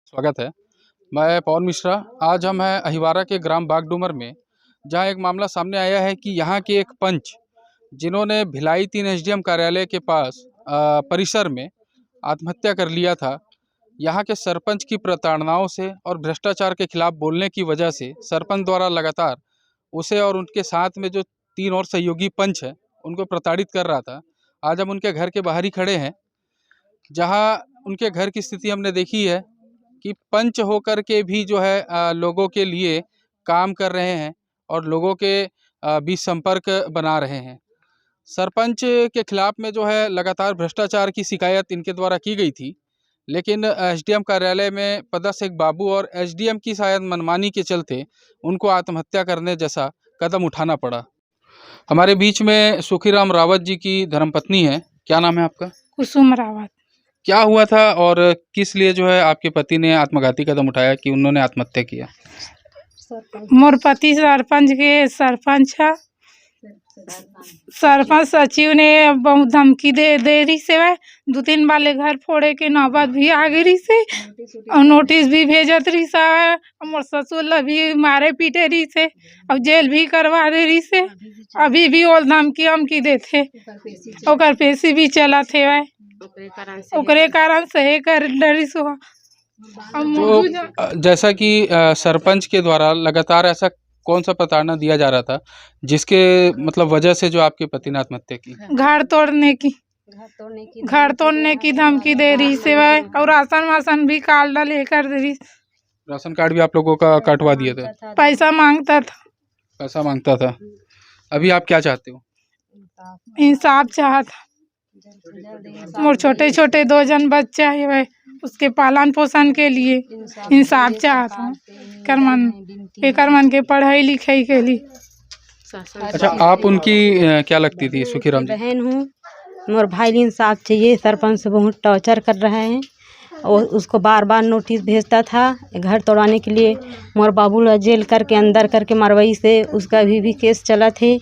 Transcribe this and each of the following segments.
स्वागत है। मैं पवन मिश्रा। आज हम हैं अहिवारा के ग्राम बागडूमर में, जहां एक मामला सामने आया है कि यहां के एक पंच, जिन्होंने भिलाई 3 एसडीएम कार्यालय के पास परिसर में आत्महत्या कर लिया था। यहां के सरपंच की प्रताड़नाओं से और भ्रष्टाचार के खिलाफ बोलने की वजह से सरपंच द्वारा लगातार उसे और उनके साथ में जो 3 और सहयोगी पंच है, उनको प्रताड़ित कर रहा था। आज हम उनके घर के बाहर ही खड़े हैं, जहां उनके घर की स्थिति हमने देखी है कि पंच होकर के भी जो है लोगों के लिए काम कर रहे हैं और लोगों के बीच संपर्क बना रहे हैं। सरपंच के खिलाफ में जो है लगातार भ्रष्टाचार की शिकायत इनके द्वारा की गई थी, लेकिन एसडीएम कार्यालय में पदस्थ एक बाबू और एसडीएम की शायद मनमानी के चलते उनको आत्महत्या करने जैसा कदम उठाना पड़ा। हमारे बीच में सुखीराम रावत जी की धर्मपत्नी है। क्या नाम है आपका? कुसुम रावत। क्या हुआ था और किस लिए जो है आपके पति ने आत्मघाती कदम उठाया कि उन्होंने आत्महत्या किया? मोर पति सरपंच के सरपंच है। सरपंच सचिव ने बहुत धमकी दे रही से 2-3 वाले घर फोड़े के नौबत भी आ गई से और नोटिस भी भेजत रही से। मोर ससुर भी मारे पीटे रही से और जेल भी करवा दे रही से। अभी भी वो धमकी हमकी देते, ओकर पेशी भी चला थे ओकरे कारण से कर डरी सो। तो जैसा कि सरपंच के द्वारा लगातार ऐसा कौन सा प्रताड़ना दिया जा रहा था जिसके मतलब वजह से जो आपके पति ने आत्महत्या की? घर तोड़ने की धमकी दे रही से और राशन वासन भी कार्ड लेकर दे रही। राशन कार्ड भी आप लोगों का कटवा दिए थे? पैसा मांगता था। अभी आप क्या चाहते हो? इंसाफ चाहता। मोर छोटे छोटे 2 जन बच्चे है, उसके पालन पोषण के लिए इंसाफ चाहता हूँ। करमन के पढ़ाई लिखाई के लिए। अच्छा, आप उनकी क्या लगती थी? सुखीराम जी बहन हूँ। मोर भाई इंसाफ चाहिए। सरपंच से बहुत टॉर्चर कर रहा है और उसको बार बार नोटिस भेजता था घर तोड़वाने के लिए। मोर बाबू ला जेल करके अंदर करके मरवई से उसका भी केस चला थे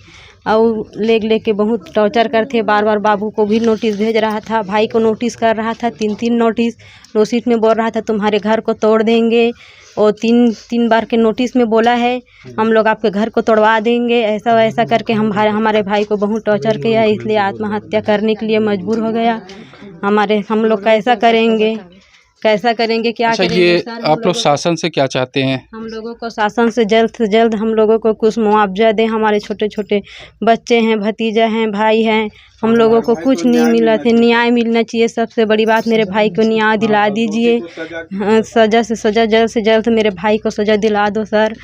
और ले के बहुत टॉर्चर करते। बार बार बाबू को भी नोटिस भेज रहा था, भाई को नोटिस कर रहा था। 3 नोटिस में बोल रहा था तुम्हारे घर को तोड़ देंगे, और 3 बार के नोटिस में बोला है हम लोग आपके घर को तोड़वा देंगे। ऐसा वैसा करके हमारे भाई को बहुत टॉर्चर किया, इसलिए आत्महत्या करने के लिए मजबूर हो गया। हम लोग कैसा करेंगे क्या अच्छा, करेंगे? ये आप लोग शासन से क्या चाहते हैं? हम लोगों को शासन से जल्द हम लोगों को कुछ मुआवजा दे। हमारे छोटे छोटे बच्चे हैं, भतीजा हैं, भाई हैं, हम लोगों को कुछ नहीं मिला थे। न्याय मिलना चाहिए। सबसे बड़ी बात, मेरे भाई को न्याय दिला दीजिए। सज़ा से सज़ा, जल्द से जल्द मेरे भाई को सज़ा दिला दो सर।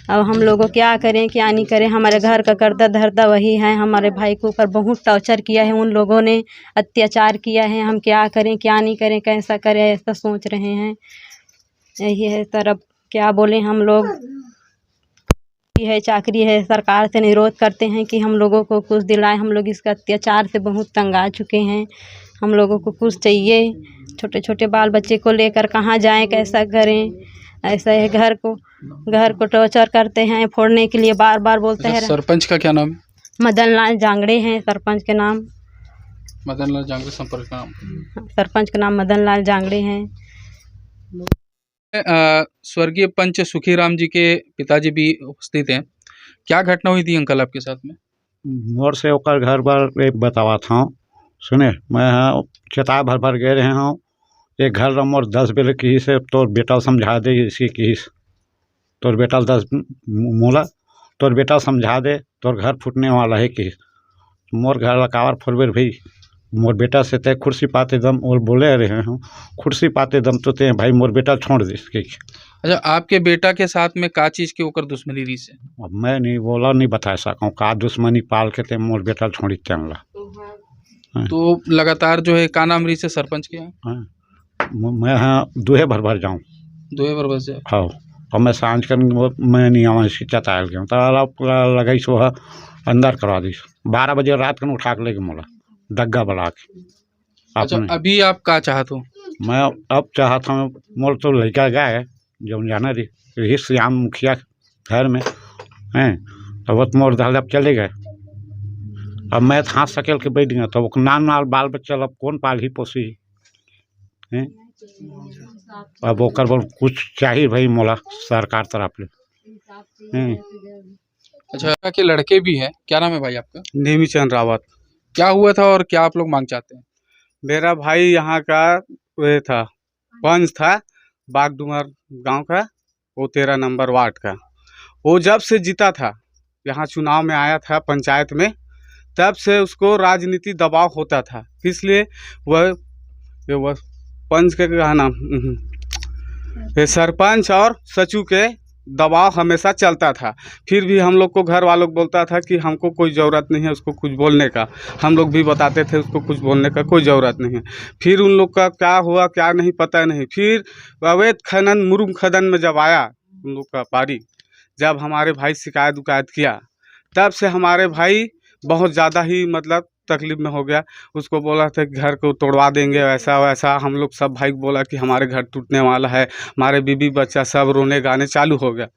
अब हम लोगों क्या करें क्या नहीं करें? हमारे घर का करता धरता वही है। हमारे भाई के ऊपर बहुत टॉर्चर किया है, उन लोगों ने अत्याचार किया है। हम क्या करें क्या नहीं करें, कैसा करें, ऐसा सोच रहे हैं। यही है सर, अब क्या बोलें हम लोग। है चाकरी है, सरकार से अनुरोध करते हैं कि हम लोगों को कुछ दिलाएं। हम लोग इसका अत्याचार से बहुत तंग आ चुके हैं। हम लोगों को कुछ चाहिए। छोटे छोटे बाल बच्चे को लेकर कहाँ जाएं, कैसा करें? ऐसा है, घर को टॉर्चर करते हैं, फोड़ने के लिए बार बार बोलते हैं। सरपंच का क्या नाम है? मदन लाल जांगड़े हैं सरपंच के नाम। मदन लाल जांगड़े संपर्क का नाम? सरपंच का नाम मदन लाल जांगड़े हैं। स्वर्गीय पंच सुखीराम जी के पिताजी भी उपस्थित हैं। क्या घटना हुई थी अंकल आपके साथ में? मोर से ओकर घर पर एक बतावा था। सुने, मैं चेता भर गए रहे हूँ। एक घर मोर 10 बेर की से तोर बेटा समझा दे, इसी की तोर बेटा 10 मोला तोर बेटा समझा दे, तोर घर फूटने वाला है कि मोर घर लकावर फुरबेर भाई। मोर बेटा से तय कुर्सी पाते दम और बोले रहे हूँ, कुर्सी पाते दम तो ते भाई मोर बेटा छोड़ दे। अच्छा, आपके बेटा के साथ में का चीज़ के ऊपर दुश्मनी रही से? अब मैं नहीं बोला, नहीं बता सकूँ का दुश्मनी पाल के ते मोर बेटा छोड़ी चलना। तो लगातार जो है का नाम रही से सरपंच के यहाँ? मैं हाँ दुहे भर जाऊँ। दुहे भर से? हाँ, और मैं सांझ कर मैं नहीं आवा चतायल गया तो लगे सो अंदर करवा दी। 12 बजे रात को उठा के लेके मोला डग्गा बना के। अच्छा, अभी आप क्या चाहते हो? मैं अब चाहता हूँ, मोर तो लड़का गया है जो जाना रही श्याम मुखिया घर में हैं, तो वो मोर दल अब चले गए। अब मैं हाथ सकेल के बैठ गया, तो नाल बाल बच्चा अब कौन पाल ही पोसी हैं। अब ओकर बोल कुछ चाहिए भाई मोला सरकार तरफ ले। अच्छा के लड़के भी हैं, क्या नाम है भाई आपका? नेमीचंद रावत। क्या हुआ था और क्या आप लोग मांग चाहते हैं? मेरा भाई यहाँ का वो था, पंच था बागडूमर गांव का, वो 13 नंबर वार्ड का। वो जब से जीता था, यहाँ चुनाव में आया था पंचायत में, तब से उसको राजनीति दबाव होता था। इसलिए वह पंच के क्या नाम, ये सरपंच और सचिव के दबाव हमेशा चलता था। फिर भी हम लोग को घर वालों को बोलता था कि हमको कोई ज़रूरत नहीं है उसको कुछ बोलने का। हम लोग भी बताते थे उसको कुछ बोलने का कोई ज़रूरत नहीं है। फिर उन लोग का क्या हुआ क्या नहीं पता नहीं। फिर अवैध खनन मुरुम खनन में जब आया उन लोग का पारी, जब हमारे भाई शिकायत उकायत किया, तब से हमारे भाई बहुत ज़्यादा ही मतलब तकलीफ में हो गया। उसको बोला था कि घर को तोड़वा देंगे, वैसा वैसा। हम लोग सब भाई को बोला कि हमारे घर टूटने वाला है, हमारे बीबी बच्चा सब रोने गाने चालू हो गया।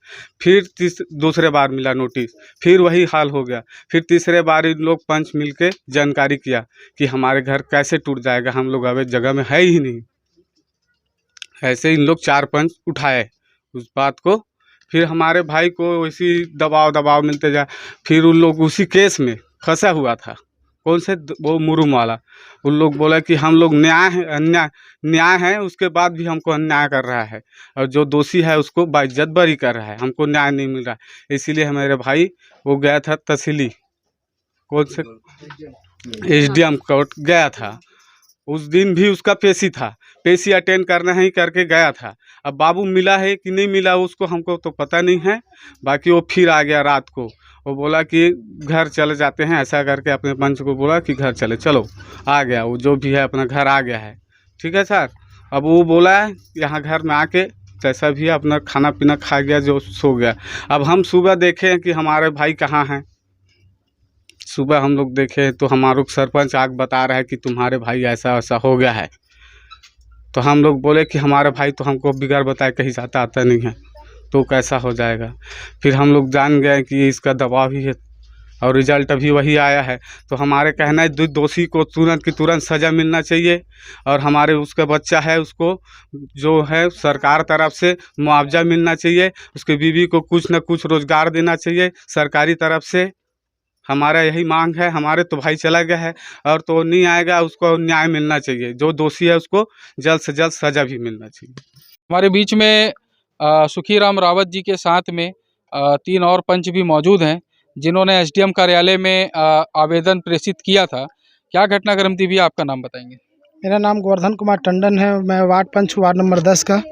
फिर दूसरे बार मिला नोटिस, फिर वही हाल हो गया। फिर तीसरे बार इन लोग पंच मिल के जानकारी किया कि हमारे घर कैसे टूट जाएगा, हम लोग अवैध जगह में है ही नहीं। ऐसे इन लोग 4 पंच उठाए उस बात को। फिर हमारे भाई को इसी दबाव मिलते जाए। फिर उन लोग उसी केस में फंसा हुआ था, कौन से वो मुरुम वाला। उन लोग बोला कि हम लोग न्याय है, उसके बाद भी हमको अन्याय कर रहा है, और जो दोषी है उसको बाइज्जत बरी कर रहा है, हमको न्याय नहीं मिल रहा है। इसीलिए हमारे भाई वो गया था तहसीली, कौन से SDM कोर्ट गया था। उस दिन भी उसका पेशी था, पेशी अटेंड करना ही करके गया था। अब बाबू मिला है कि नहीं मिला उसको हमको तो पता नहीं है। बाकी वो फिर आ गया रात को, वो बोला कि घर चले जाते हैं, ऐसा करके अपने पंच को बोला कि घर चले, चलो आ गया वो, जो भी है अपना घर आ गया है। ठीक है सर। अब वो बोला है यहाँ घर में आके जैसा भी है अपना खाना पीना खा गया, जो सो गया। अब हम सुबह देखें कि हमारे भाई कहाँ हैं। सुबह हम लोग देखे तो हमारा सरपंच आग बता रहा है कि तुम्हारे भाई ऐसा ऐसा हो गया है। तो हम लोग बोले कि हमारे भाई तो हमको बिगड़ बताए कहीं जाता आता नहीं है, तो कैसा हो जाएगा। फिर हम लोग जान गए कि इसका दबाव ही है, और रिजल्ट अभी वही आया है। तो हमारे कहना है दोषी को तुरंत की तुरंत सज़ा मिलना चाहिए, और हमारे उसका बच्चा है उसको जो है सरकार तरफ से मुआवजा मिलना चाहिए, उसके बीवी को कुछ न कुछ रोज़गार देना चाहिए सरकारी तरफ से। हमारा यही मांग है। हमारे तो भाई चला गया है और तो नहीं आएगा, उसको न्याय मिलना चाहिए। जो दोषी है उसको जल्द से जल्द सज़ा भी मिलना चाहिए। हमारे बीच में सुखीराम रावत जी के साथ में 3 और पंच भी मौजूद हैं, जिन्होंने SDM कार्यालय में आवेदन प्रेषित किया था। क्या घटनाक्रम थी भी, आपका नाम बताएंगे? मेरा नाम गोवर्धन कुमार टंडन है, मैं वार्ड पंच वार्ड नंबर 10 का।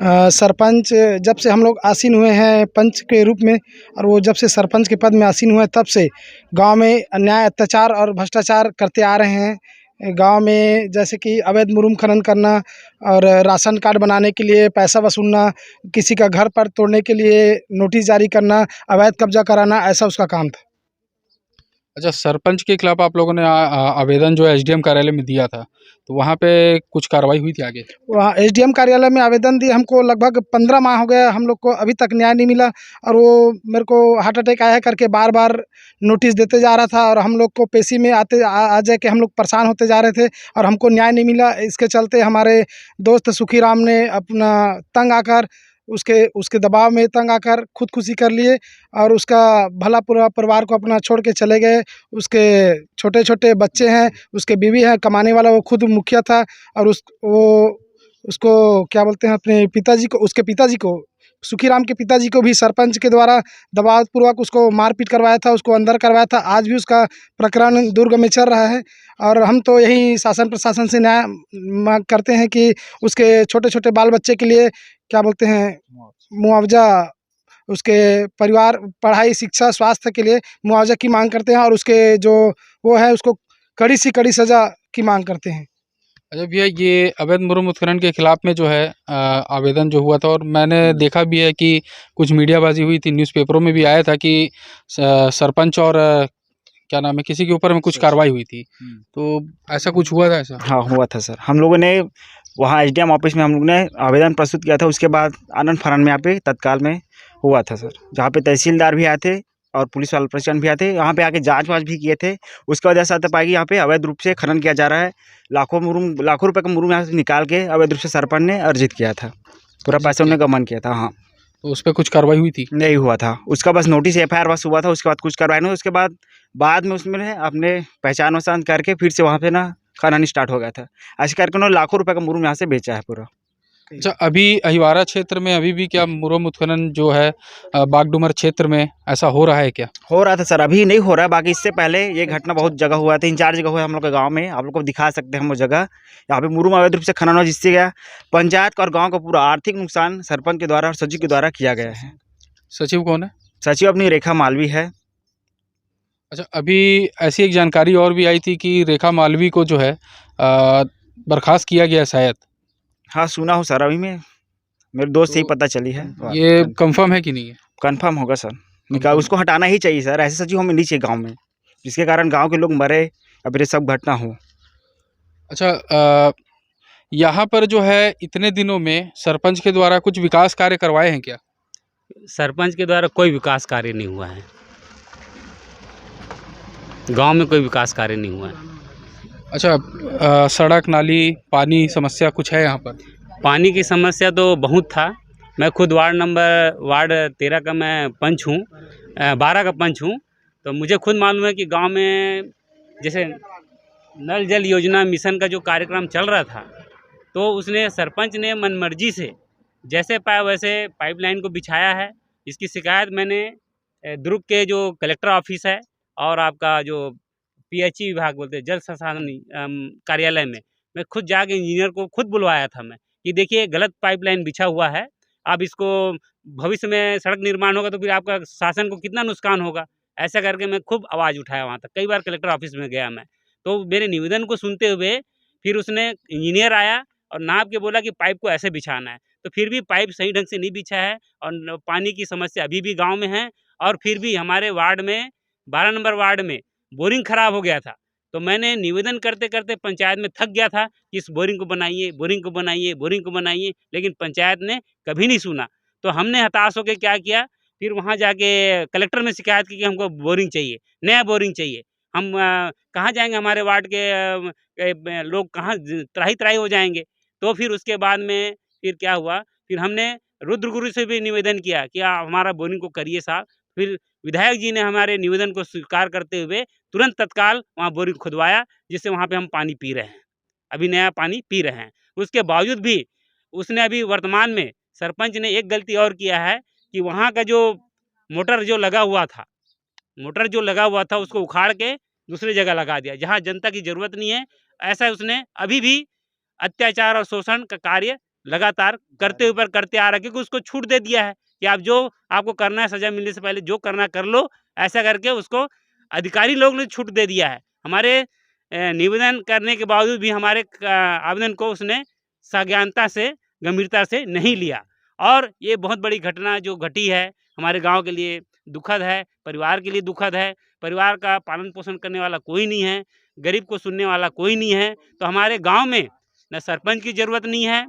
सरपंच जब से हम लोग आसीन हुए हैं पंच के रूप में, और वो जब से सरपंच के पद में आसीन हुए तब से गांव में अन्याय अत्याचार और भ्रष्टाचार करते आ रहे हैं। गांव में जैसे कि अवैध मुरुम खनन करना, और राशन कार्ड बनाने के लिए पैसा वसूलना, किसी का घर पर तोड़ने के लिए नोटिस जारी करना, अवैध कब्जा कराना, ऐसा उसका काम था। अच्छा, सरपंच के खिलाफ आप लोगों ने आवेदन जो SDM कार्यालय में दिया था, तो वहाँ पे कुछ कार्रवाई हुई थी आगे? वहाँ SDM कार्यालय में आवेदन दिए, हमको लगभग 15 माह हो गया, हम लोग को अभी तक न्याय नहीं मिला। और वो मेरे को हार्ट अटैक आया करके बार बार नोटिस देते जा रहा था, और हम लोग को पेशी में आ जाए के हम लोग परेशान होते जा रहे थे, और हमको न्याय नहीं मिला। इसके चलते हमारे दोस्त सुखीराम ने अपना तंग आकर उसके दबाव में तंग आकर खुदकुशी कर लिए, और उसका भला पूरा परिवार को अपना छोड़ के चले गए। उसके छोटे छोटे बच्चे हैं, उसके बीवी है, कमाने वाला वो खुद मुखिया था, और उसको क्या बोलते हैं, अपने पिताजी को, उसके पिताजी को, सुखीराम के पिताजी को भी सरपंच के द्वारा दबावपूर्वक उसको मारपीट करवाया था, उसको अंदर करवाया था। आज भी उसका प्रकरण दुर्ग में चल रहा है, और हम तो यही शासन प्रशासन से न्याय मांग करते हैं कि उसके छोटे छोटे बाल बच्चे के लिए क्या बोलते हैं मुआवजा, उसके परिवार पढ़ाई शिक्षा स्वास्थ्य के लिए मुआवजा की मांग करते हैं, और उसके जो वो है उसको कड़ी से कड़ी सज़ा की मांग करते हैं। अच्छा भैया, ये अवैध मुरुम उत्खनन के खिलाफ में जो है आवेदन जो हुआ था, और मैंने देखा भी है कि कुछ मीडियाबाजी हुई थी, न्यूज़पेपरों में भी आया था कि सरपंच और क्या नाम है किसी के ऊपर में कुछ कार्रवाई हुई थी, तो ऐसा कुछ हुआ था? ऐसा हाँ हुआ था सर। हम लोगों ने वहाँ SDM ऑफिस में हम लोग ने आवेदन प्रस्तुत किया था। उसके बाद आनंद फानन में यहाँ पे तत्काल में हुआ था सर, जहाँ पे तहसीलदार भी आए थे और पुलिस वाले प्रशासन भी आए थे, यहाँ पे आके जांच-वाँच भी किए थे। उसके बाद ऐसा पाया कि यहाँ पे अवैध रूप से खनन किया जा रहा है। लाखों रुपए का मुरूम यहाँ से निकाल के अवैध रूप से सरपंच ने अर्जित किया था। पूरा पैसा उन्होंने गबन किया था। हाँ, तो उस पे कुछ कार्रवाई हुई थी? नहीं हुआ था। उसका बस नोटिस एफआईआर बस हुआ था, उसके बाद कुछ कार्रवाई नहीं हुई। उसके बाद में उसमें अपने पहचान-वहचान करके फिर से वहाँ पे ना खनन स्टार्ट हो गया था। ऐसे करके उन्होंने लाखों रुपए का मुरूम यहाँ से बेचा है पूरा। अच्छा, अभी अहिवारा क्षेत्र में अभी भी क्या मुरूम उत्खनन जो है बागडूमर क्षेत्र में ऐसा हो रहा है क्या? हो रहा था सर, अभी नहीं हो रहा है। बाकी इससे पहले ये घटना बहुत जगह हुआ था, 3-4 जगह हुआ हम लोग के गाँव में। आप लोग को दिखा सकते हैं हम वो जगह। यहाँ पे मुरूम अवैध रूप से खनन हुआ, जिससे क्या पंचायत का और गाँव का पूरा आर्थिक नुकसान सरपंच के द्वारा और सचिव के द्वारा किया गया है। सचिव कौन है? सचिव अपनी रेखा मालवी है। अच्छा, अभी ऐसी एक जानकारी और भी आई थी कि रेखा मालवी को जो है बर्खास्त किया गया शायद। हाँ, सुना हूँ सर, अभी मेरे दोस्त से ही पता चली है। ये कंफर्म है कि नहीं है? कंफर्म होगा सर, निकाल उसको हटाना ही चाहिए सर। ऐसे सचिव हमें नहीं चाहिए गाँव में, जिसके कारण गाँव के लोग मरे या फिर ये सब घटना हो। अच्छा, यहाँ पर जो है इतने दिनों में सरपंच के द्वारा कुछ विकास कार्य करवाए हैं क्या? सरपंच के द्वारा कोई विकास कार्य नहीं हुआ है। गांव में कोई विकास कार्य नहीं हुआ है। अच्छा, सड़क नाली पानी समस्या कुछ है यहाँ पर? पानी की समस्या तो बहुत था। मैं खुद वार्ड 13 का मैं पंच हूँ, 12 का पंच हूँ। तो मुझे खुद मालूम है कि गांव में जैसे नल जल योजना मिशन का जो कार्यक्रम चल रहा था, तो उसने सरपंच ने मनमर्जी से जैसे पाया वैसे पाइपलाइन को बिछाया है। इसकी शिकायत मैंने दुर्ग के जो कलेक्टर ऑफिस है और आपका जो पीएचई विभाग बोलते हैं जल संसाधन कार्यालय में मैं खुद जाके इंजीनियर को खुद बुलवाया था मैं कि देखिए गलत पाइपलाइन बिछा हुआ है। अब इसको भविष्य में सड़क निर्माण होगा तो फिर आपका शासन को कितना नुकसान होगा। ऐसा करके मैं खूब आवाज़ उठाया वहाँ तक, कई बार कलेक्टर ऑफिस में गया मैं। तो मेरे निवेदन को सुनते हुए फिर उसने इंजीनियर आया और नाप के बोला कि पाइप को ऐसे बिछाना है। तो फिर भी पाइप सही ढंग से नहीं बिछा है और पानी की समस्या अभी भी गाँव में है। और फिर भी हमारे वार्ड में 12 नंबर वार्ड में बोरिंग खराब हो गया था। तो मैंने निवेदन करते करते पंचायत में थक गया था कि इस बोरिंग को बनाइए, बोरिंग को बनाइए, बोरिंग को बनाइए, लेकिन पंचायत ने कभी नहीं सुना। तो हमने हताश होकर क्या किया, फिर वहाँ जाके कलेक्टर में शिकायत की कि हमको बोरिंग चाहिए, नया बोरिंग चाहिए। हम कहाँ जाएंगे, हमारे वार्ड के लोग कहाँ त्राही हो जाएंगे। तो फिर उसके बाद में फिर क्या हुआ, फिर हमने रुद्रगुरु से भी निवेदन किया कि हमारा बोरिंग को करिए साहब। फिर विधायक जी ने हमारे निवेदन को स्वीकार करते हुए तुरंत तत्काल वहाँ बोरिंग खुदवाया, जिससे वहाँ पे हम पानी पी रहे हैं, अभी नया पानी पी रहे हैं। उसके बावजूद भी उसने अभी वर्तमान में सरपंच ने एक गलती और किया है कि वहाँ का जो मोटर जो लगा हुआ था उसको उखाड़ के दूसरी जगह लगा दिया जहाँ जनता की ज़रूरत नहीं है। ऐसा उसने अभी भी अत्याचार और शोषण का कार्य लगातार करते आ रहा है, क्योंकि उसको छूट दे दिया है कि आप जो आपको करना है सज़ा मिलने से पहले जो करना कर लो। ऐसा करके उसको अधिकारी लोग ने छूट दे दिया है। हमारे निवेदन करने के बावजूद भी हमारे आवेदन को उसने सज्ञानता से गंभीरता से नहीं लिया। और ये बहुत बड़ी घटना जो घटी है हमारे गांव के लिए दुखद है, परिवार के लिए दुखद है। परिवार का पालन पोषण करने वाला कोई नहीं है, गरीब को सुनने वाला कोई नहीं है। तो हमारे गांव में न सरपंच की ज़रूरत नहीं है,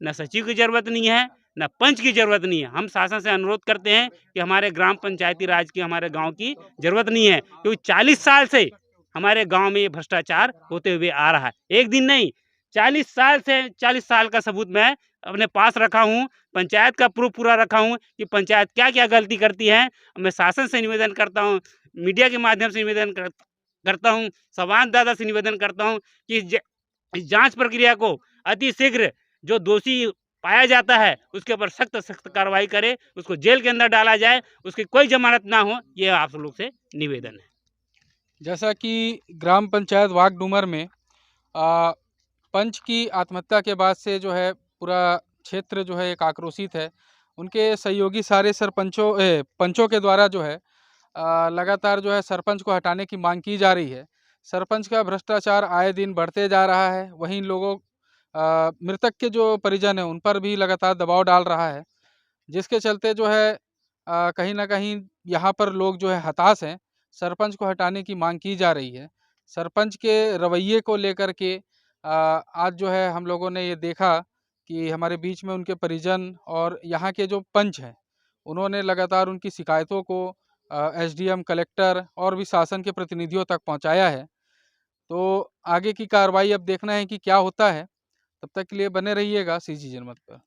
न सचिव की ज़रूरत नहीं है, न पंच की ज़रूरत नहीं है। हम शासन से अनुरोध करते हैं कि हमारे ग्राम पंचायती राज की हमारे गांव की ज़रूरत नहीं है, क्योंकि 40 साल से हमारे गांव में ये भ्रष्टाचार होते हुए आ रहा है। एक दिन नहीं, 40 साल से 40 साल का सबूत मैं अपने पास रखा हूँ। पंचायत का प्रूफ पूरा रखा हूँ कि पंचायत क्या क्या गलती करती है। मैं शासन से निवेदन करता हूँ, मीडिया के माध्यम से निवेदन करता हूँ, संवाददाता से निवेदन करता हूँ कि इस जाँच प्रक्रिया को अति शीघ्र जो दोषी पाया जाता है उसके ऊपर सख्त कार्रवाई करे, उसको जेल के अंदर डाला जाए, उसकी कोई जमानत ना हो। ये आप लोग से निवेदन है। जैसा कि ग्राम पंचायत वागडूमर में पंच की आत्महत्या के बाद से जो है पूरा क्षेत्र जो है एक आक्रोशित है। उनके सहयोगी सारे पंचों के द्वारा जो है लगातार जो है सरपंच को हटाने की मांग की जा रही है। सरपंच का भ्रष्टाचार आए दिन बढ़ते जा रहा है। वहीं लोगों मृतक के जो परिजन हैं उन पर भी लगातार दबाव डाल रहा है, जिसके चलते जो है कहीं ना कहीं यहाँ पर लोग जो है हताश हैं। सरपंच को हटाने की मांग की जा रही है। सरपंच के रवैये को लेकर के आज जो है हम लोगों ने ये देखा कि हमारे बीच में उनके परिजन और यहाँ के जो पंच हैं उन्होंने लगातार उनकी शिकायतों को एसडीएम, कलेक्टर और भी शासन के प्रतिनिधियों तक पहुंचाया है। तो आगे की कार्रवाई अब देखना है कि क्या होता है। तब तक के लिए बने रहिएगा सीजी जनमत पर।